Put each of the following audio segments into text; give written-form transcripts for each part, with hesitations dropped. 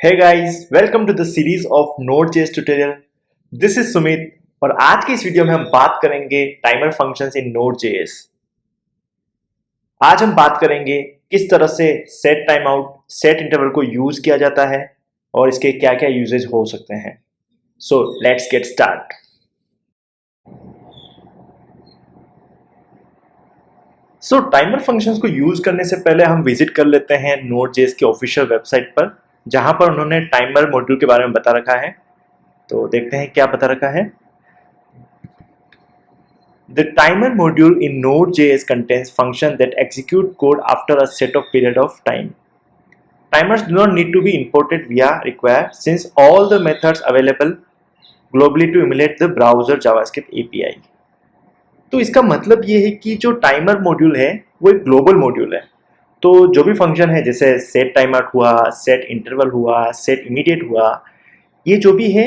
Hey guys, welcome to the series of Node.js tutorial. This is Sumit और आज की इस वीडियो में हम बात करेंगे टाइमर फंक्शंस इन Node.js। आज हम बात करेंगे किस तरह से set time out, set interval को यूज किया जाता है और इसके क्या-क्या यूजेज हो सकते हैं। So let's get start. So timer functions को यूज करने से पहले हम विजिट कर लेते हैं Node.js की ऑफिशियल वेबसाइट पर, जहां पर उन्होंने टाइमर मॉड्यूल के बारे में बता रखा है। तो देखते हैं क्या बता रखा है। The timer module in Node.js contains functions that execute code after a set of period of time. Timers do not need to be imported via require since all the methods available globally to emulate the browser JavaScript API. तो इसका मतलब ये है कि जो timer module है वो एक ग्लोबल मॉड्यूल है। तो जो भी फंक्शन है जैसे सेट टाइम आउट हुआ, सेट इंटरवल हुआ, सेट इमीडिएट हुआ, ये जो भी है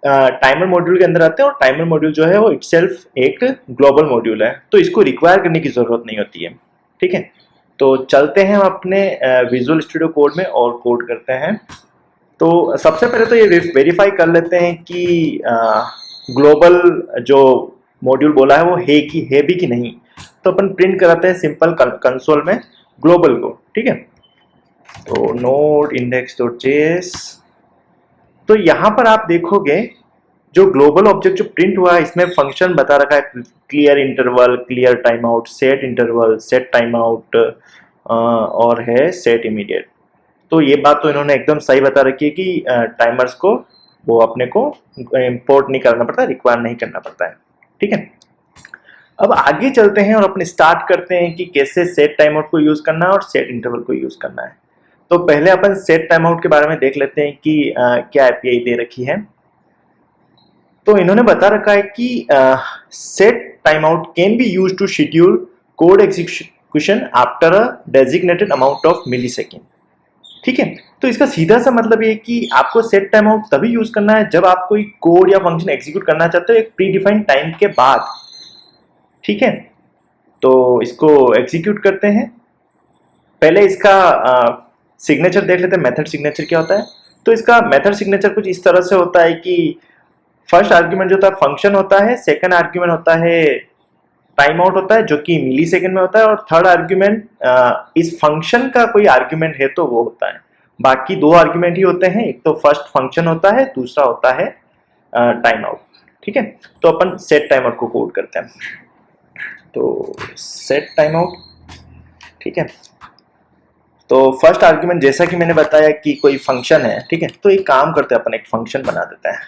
टाइमर मॉड्यूल के अंदर आते हैं और टाइमर मॉड्यूल जो है वो इटसेल्फ एक ग्लोबल मॉड्यूल है, तो इसको रिक्वायर करने की जरूरत नहीं होती है। ठीक है, तो चलते हैं हम अपने विजुअल स्टूडियो कोड में और कोड करते हैं। तो सबसे पहले तो ये वेरीफाई कर लेते हैं कि ग्लोबल जो मॉड्यूल बोला है वो है भी कि नहीं। तो अपन प्रिंट कराते हैं सिंपल कंसोल में ग्लोबल को। ठीक है, तो नोड index.js। तो यहाँ पर आप देखोगे जो ग्लोबल ऑब्जेक्ट जो प्रिंट हुआ है इसमें फंक्शन बता रखा है clear interval, clear time out, set interval, set time out और है सेट इमीडिएट। तो ये बात तो इन्होंने एकदम सही बता रखी है कि टाइमर्स को वो अपने को इंपोर्ट नहीं करना पड़ता, रिक्वायर नहीं करना पड़ता है। ठीक है, अब आगे चलते हैं और अपने स्टार्ट करते हैं कि कैसे सेट टाइम आउट को यूज करना है और सेट इंटरवल को यूज करना है। तो पहले अपन सेट टाइम आउट के बारे में देख लेते हैं कि क्या एपीआई दे रखी है। तो इन्होंने बता रखा है कि set time out can be use to schedule code execution after a designated amount of millisecond. ठीक है, तो इसका सीधा सा मतलब ये है कि आपको सेट टाइम आउट तभी यूज करना है जब आप कोई कोड या फंक्शन एग्जीक्यूट करना चाहते हो एक प्री डिफाइंड टाइम के बाद। ठीक है, तो इसको एग्जीक्यूट करते हैं। पहले इसका सिग्नेचर देख लेते हैं, मेथड सिग्नेचर क्या होता है। तो इसका मेथड सिग्नेचर कुछ इस तरह से होता है कि फर्स्ट आर्ग्यूमेंट जो होता है फंक्शन होता है, सेकंड आर्ग्यूमेंट होता है टाइम आउट होता है जो कि मिली सेकेंड में होता है, और थर्ड आर्ग्यूमेंट इस फंक्शन का कोई आर्ग्यूमेंट है तो वो होता है। बाकी दो आर्ग्यूमेंट ही होते हैं, एक तो फर्स्ट फंक्शन होता है, दूसरा होता है टाइम आउट। ठीक है, तो अपन सेट टाइम आउट को कोड करते हैं। तो सेट टाइम आउट, ठीक है, तो फर्स्ट आर्ग्यूमेंट जैसा कि मैंने बताया कि कोई फंक्शन है। ठीक है, तो एक काम करते हैं, अपन एक फंक्शन बना देते हैं।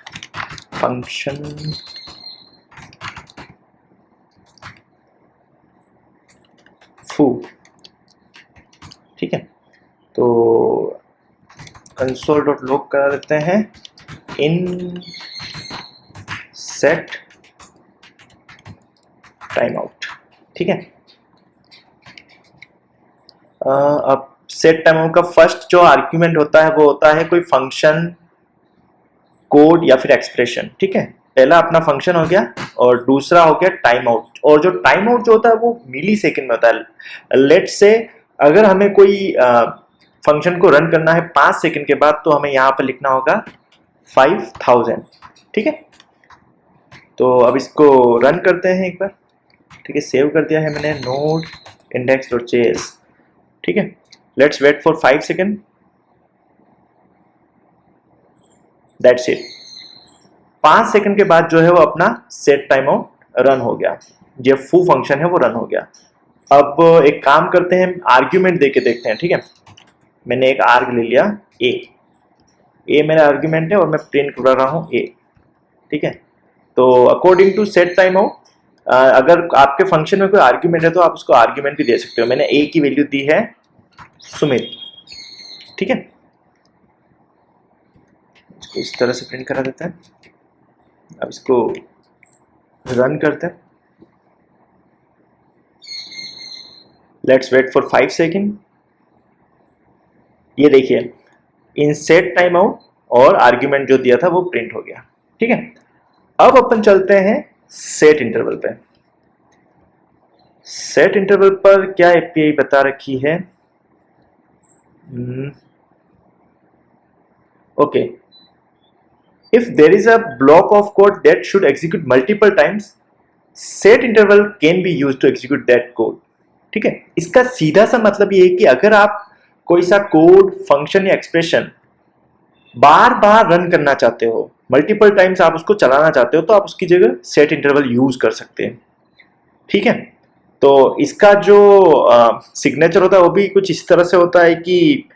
फंक्शन फू। ठीक है, तो कंसोल डॉट लॉग करा देते हैं इन सेट टाइम आउट। ठीक है, अब सेट टाइम आउट का फर्स्ट जो आर्ग्यूमेंट होता है वो होता है कोई फंक्शन, कोड या फिर एक्सप्रेशन। ठीक है, पहला अपना फंक्शन हो गया और दूसरा हो गया टाइम आउट। और जो टाइम आउट जो होता है वो मिली सेकेंड में होता है। लेट से अगर हमें कोई फंक्शन को रन करना है 5 सेकंड के बाद, तो हमें यहाँ पर लिखना होगा 5000। ठीक है, तो अब इसको रन करते हैं एक बार। ठीक है, सेव कर दिया है मैंने नोड index.js। ठीक है, let's wait for 5 second. That's it. 5 second के बाद जो है वो अपना सेट टाइम आउट रन हो गया, जो फू फंक्शन है वो रन हो गया। अब एक काम करते हैं, आर्ग्यूमेंट देके देखते हैं। ठीक है, मैंने एक आर्ग ले लिया ए मेरा आर्ग्यूमेंट है और मैं प्रिंट कर रहा हूँ ए। ठीक है, तो according to set time out अगर आपके फंक्शन में कोई आर्ग्यूमेंट है तो आप उसको आर्ग्यूमेंट भी दे सकते हो। मैंने ए की वैल्यू दी है सुमित। ठीक है, इसको इस तरह से प्रिंट करा देते हैं। अब इसको रन करते हैं। Let's wait for 5 second. ये देखिए इन सेट टाइम आउट और आर्ग्यूमेंट जो दिया था वो प्रिंट हो गया। ठीक है, अब अपन चलते हैं सेट इंटरवल पे। सेट इंटरवल पर क्या एपीआई बता रखी है। Okay, if there is a block of code that should execute multiple times, set interval can be used to execute that code. ठीक है, इसका सीधा सा मतलब ये है कि अगर आप कोई सा कोड, फंक्शन या एक्सप्रेशन बार बार रन करना चाहते हो, मल्टीपल टाइम्स आप उसको चलाना चाहते हो, तो आप उसकी जगह सेट इंटरवल यूज कर सकते हैं. ठीक है, तो इसका जो सिग्नेचर होता है वो भी कुछ इस तरह से होता है कि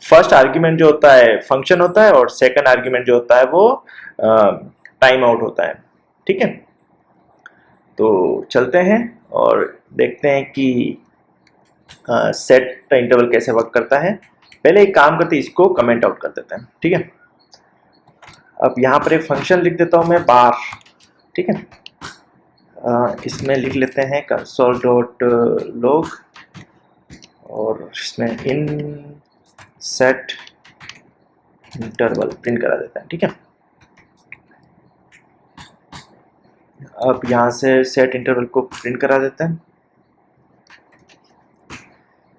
फर्स्ट आर्ग्यूमेंट जो होता है फंक्शन होता है और सेकंड आर्ग्यूमेंट जो होता है वो टाइम आउट होता है. ठीक है, तो चलते हैं और देखते हैं कि सेट इंटरवल कैसे वर्क करता है. पहले एक काम करते हैं, इसको कमेंट आउट कर देते हैं. ठीक है, अब यहाँ पर एक फंक्शन लिख देता हूँ मैं, बार. ठीक है, इसमें लिख लेते हैं console.log और इसमें इन सेट इंटरवल प्रिंट करा देते हैं. ठीक है, अब यहाँ से सेट इंटरवल को प्रिंट करा देते हैं.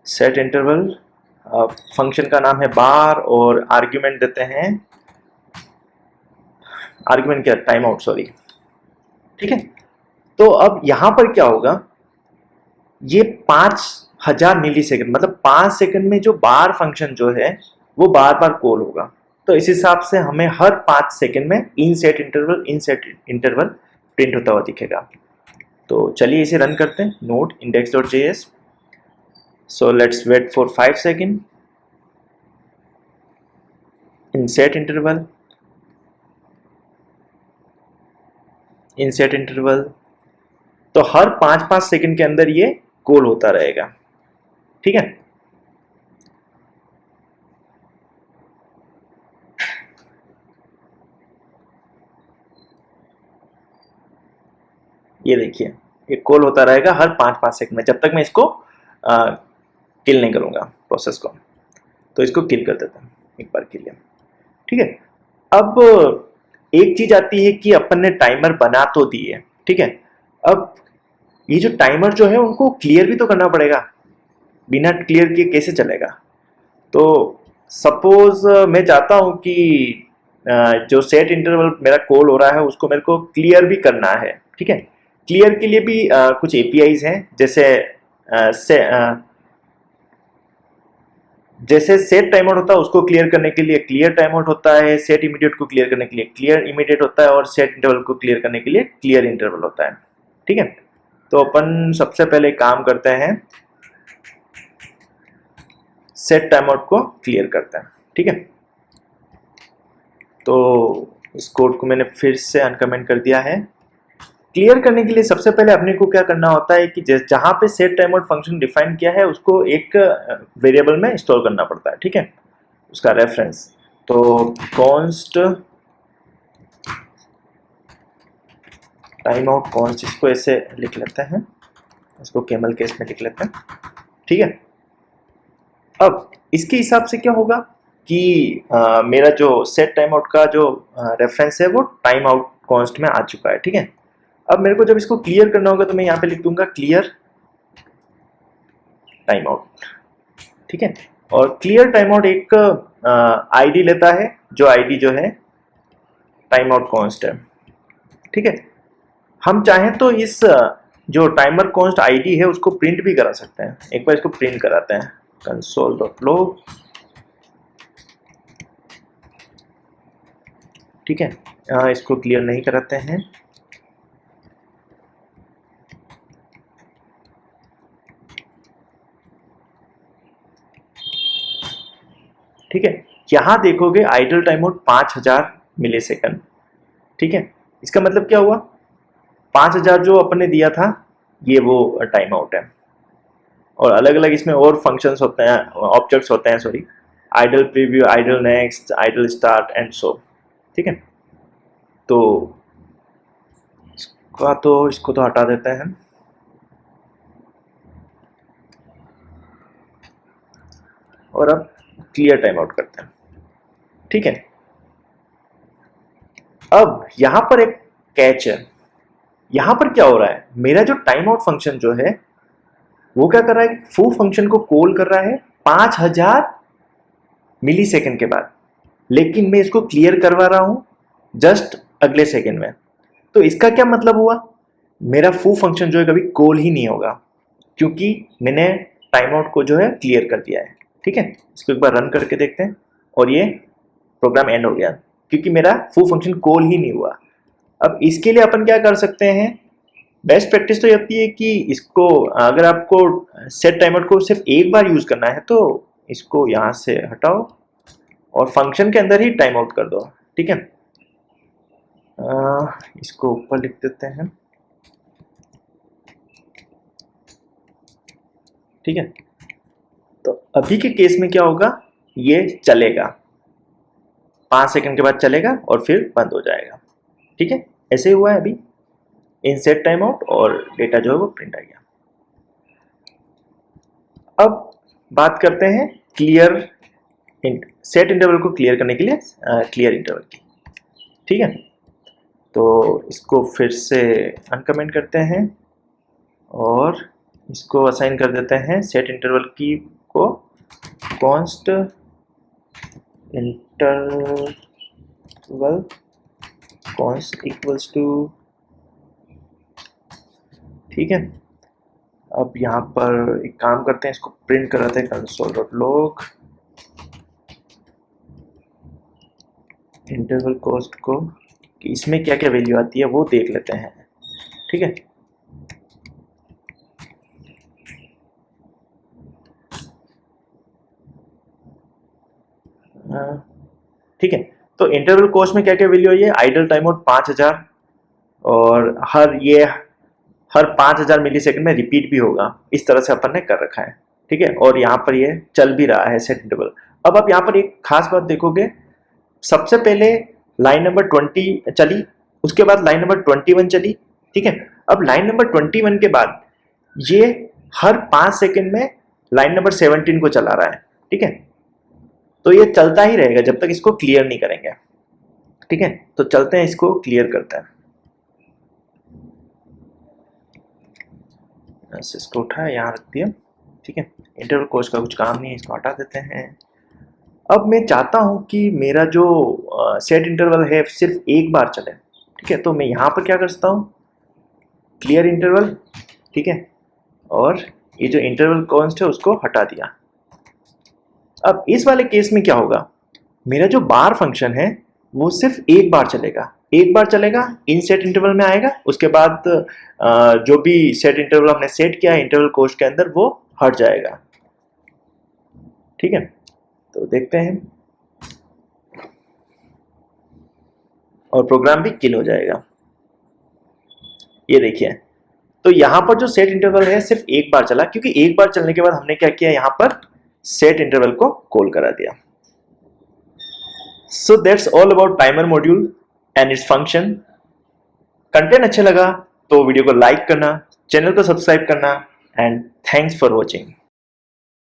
सेट इंटरवल, फंक्शन का नाम है बार और आर्ग्यूमेंट देते हैं, आर्ग्यूमेंट क्या, टाइम आउट, सॉरी. ठीक है, तो अब यहां पर क्या होगा, ये 5000 मिली सेकेंड मतलब 5 सेकेंड में जो बार फंक्शन जो है वो बार बार कॉल होगा. तो इस हिसाब से हमें हर 5 सेकेंड में इन सेट इंटरवल प्रिंट होता हुआ दिखेगा. तो चलिए इसे रन करते हैं. Note index.js. So let's wait for 5 seconds. Insert interval. तो हर 5-5 सेकंड के अंदर ये कॉल होता रहेगा. ठीक है, ये देखिए ये कॉल होता रहेगा हर 5-5 सेकंड में, जब तक मैं इसको किल नहीं करूंगा प्रोसेस को. तो इसको किल कर देता हूं, एक बार किल. ठीक है, अब एक चीज आती है कि अपन ने टाइमर बना तो दिए. ठीक है, अब ये जो टाइमर जो है उनको क्लियर भी तो करना पड़ेगा, बिना क्लियर किए कैसे चलेगा. तो सपोज मैं चाहता हूं कि जो सेट इंटरवल मेरा कॉल हो रहा है उसको मेरे को क्लियर भी करना है. ठीक है, क्लियर के लिए भी कुछ एपीआईज हैं, जैसे सेट टाइम आउट होता है उसको क्लियर करने के लिए क्लियर टाइम आउट होता है, सेट इमीडिएट को क्लियर करने के लिए क्लियर इमीडिएट होता है और सेट इंटरवल को क्लियर करने के लिए क्लियर इंटरवल होता है. ठीक है, तो अपन सबसे पहले काम करते हैं, सेट टाइम आउट को क्लियर करते हैं. ठीक है, तो इस कोड को मैंने फिर से अनकमेंट कर दिया है. क्लियर करने के लिए सबसे पहले अपने को क्या करना होता है कि जहां पे set time out function define किया है उसको एक वेरिएबल में स्टोर करना पड़ता है. ठीक है, उसका रेफरेंस, तो कॉन्स्ट टाइम आउट कॉन्स्ट, इसको ऐसे लिख लेते हैं, इसको कैमल केस में लिख लेते हैं. ठीक है, अब इसके हिसाब से क्या होगा कि मेरा जो सेट टाइम आउट का जो रेफरेंस है वो टाइम आउट कॉन्स्ट में आ चुका है. ठीक है, अब मेरे को जब इसको क्लियर करना होगा तो मैं यहाँ पे लिख दूंगा क्लियर टाइम आउट. ठीक है, और क्लियर टाइम आउट एक आईडी लेता है, जो आईडी जो है टाइम आउट कॉन्स्ट है. ठीक है, हम चाहें तो इस जो टाइमर कॉन्स्ट आईडी है उसको प्रिंट भी करा सकते हैं. एक बार इसको प्रिंट कराते हैं, console.log. ठीक है, इसको क्लियर नहीं कराते हैं. ठीक है, यहां देखोगे आइडल टाइम आउट 5000 मिली सेकंड. ठीक है, इसका मतलब क्या हुआ, 5000 जो अपन ने दिया था ये वो टाइम आउट है. और अलग अलग इसमें और फंक्शंस होते हैं, ऑब्जेक्ट्स होते हैं, sorry, idle preview, idle next, idle start and so. ठीक है, तो इसको तो हटा देते हैं. और अब क्लियर टाइम आउट करते हैं. ठीक है, अब यहां पर एक कैच है. यहां पर क्या हो रहा है, मेरा जो टाइम आउट फंक्शन जो है वो क्या कर रहा है, फू फंक्शन को कॉल कर रहा है 5000 मिली सेकेंड के बाद. लेकिन मैं इसको क्लियर करवा रहा हूँ जस्ट अगले सेकेंड में। तो इसका क्या मतलब हुआ, मेरा foo फंक्शन जो है कभी कॉल ही नहीं होगा, क्योंकि मैंने टाइम आउट को जो है क्लियर कर दिया है। ठीक है, इसको एक बार रन करके देखते हैं और ये प्रोग्राम एंड हो गया, क्योंकि मेरा foo फंक्शन कॉल ही नहीं हुआ। अब इसके लिए अपन क्या कर सकते हैं, बेस्ट प्रैक्टिस तो ये होती है कि इसको, अगर आपको सेट टाइम आउट को सिर्फ एक बार यूज करना है तो इसको यहाँ से हटाओ और फंक्शन के अंदर ही टाइम आउट कर दो। ठीक है, इसको ऊपर लिख देते हैं। ठीक है, तो अभी के केस में क्या होगा, ये चलेगा 5 सेकंड के बाद चलेगा और फिर बंद हो जाएगा। ठीक है, ऐसे हुआ है अभी इन सेट टाइम आउट और डेटा जो है वो प्रिंट आ गया। अब बात करते हैं क्लियर सेट इंटरवल को क्लियर करने के लिए क्लियर इंटरवल की। ठीक है, तो इसको फिर से अनकमेंट करते हैं और इसको असाइन कर देते हैं सेट इंटरवल की को const interval const equals to. ठीक है, अब यहाँ पर एक काम करते हैं, इसको प्रिंट कराते हैं console.log इंटरवल कॉस्ट को, कि इसमें क्या क्या वैल्यू आती है वो देख लेते हैं। ठीक है, ठीक है, तो इंटरवल कॉस्ट में क्या क्या वैल्यू आई है, आइडल टाइम आउट 5000 और हर 5000 मिली सेकेंड में रिपीट भी होगा, इस तरह से अपन ने कर रखा है। ठीक है, और यहाँ पर ये चल भी रहा है सेट इंटरवल। अब आप यहाँ पर एक खास बात देखोगे, सबसे पहले लाइन नंबर 20 चली, उसके बाद लाइन नंबर 21 चली। ठीक है, अब लाइन नंबर 21 के बाद ये हर 5 सेकेंड में लाइन नंबर 17 को चला रहा है। ठीक है, तो ये चलता ही रहेगा जब तक इसको क्लियर नहीं करेंगे। ठीक है, तो चलते हैं, इसको क्लियर करते हैं। इसको उठाया, यहाँ रख दिया। ठीक है, इंटरवल कोर्स का कुछ काम नहीं है, इसको हटा देते हैं। अब मैं चाहता हूं कि मेरा जो सेट इंटरवल है सिर्फ एक बार चले। ठीक है, तो मैं यहाँ पर क्या कर सकता हूँ, क्लियर इंटरवल। ठीक है, और ये जो इंटरवल कॉन्स्ट है उसको हटा दिया। अब इस वाले केस में क्या होगा, मेरा जो बार फंक्शन है वो सिर्फ एक बार चलेगा, एक बार चलेगा, इन सेट इंटरवल में आएगा, उसके बाद जो भी सेट इंटरवल हमने सेट किया है इंटरवल कोस्ट के अंदर वो हट जाएगा। ठीक है, तो देखते हैं, और प्रोग्राम भी किल हो जाएगा। ये देखिए, तो यहां पर जो सेट इंटरवल है सिर्फ एक बार चला, क्योंकि एक बार चलने के बाद हमने क्या किया, यहां पर सेट इंटरवल को कॉल करा दिया। So that's all about timer module and its function. Content अच्छा लगा तो वीडियो को लाइक करना, चैनल को सब्सक्राइब करना, एंड थैंक्स फॉर वॉचिंग।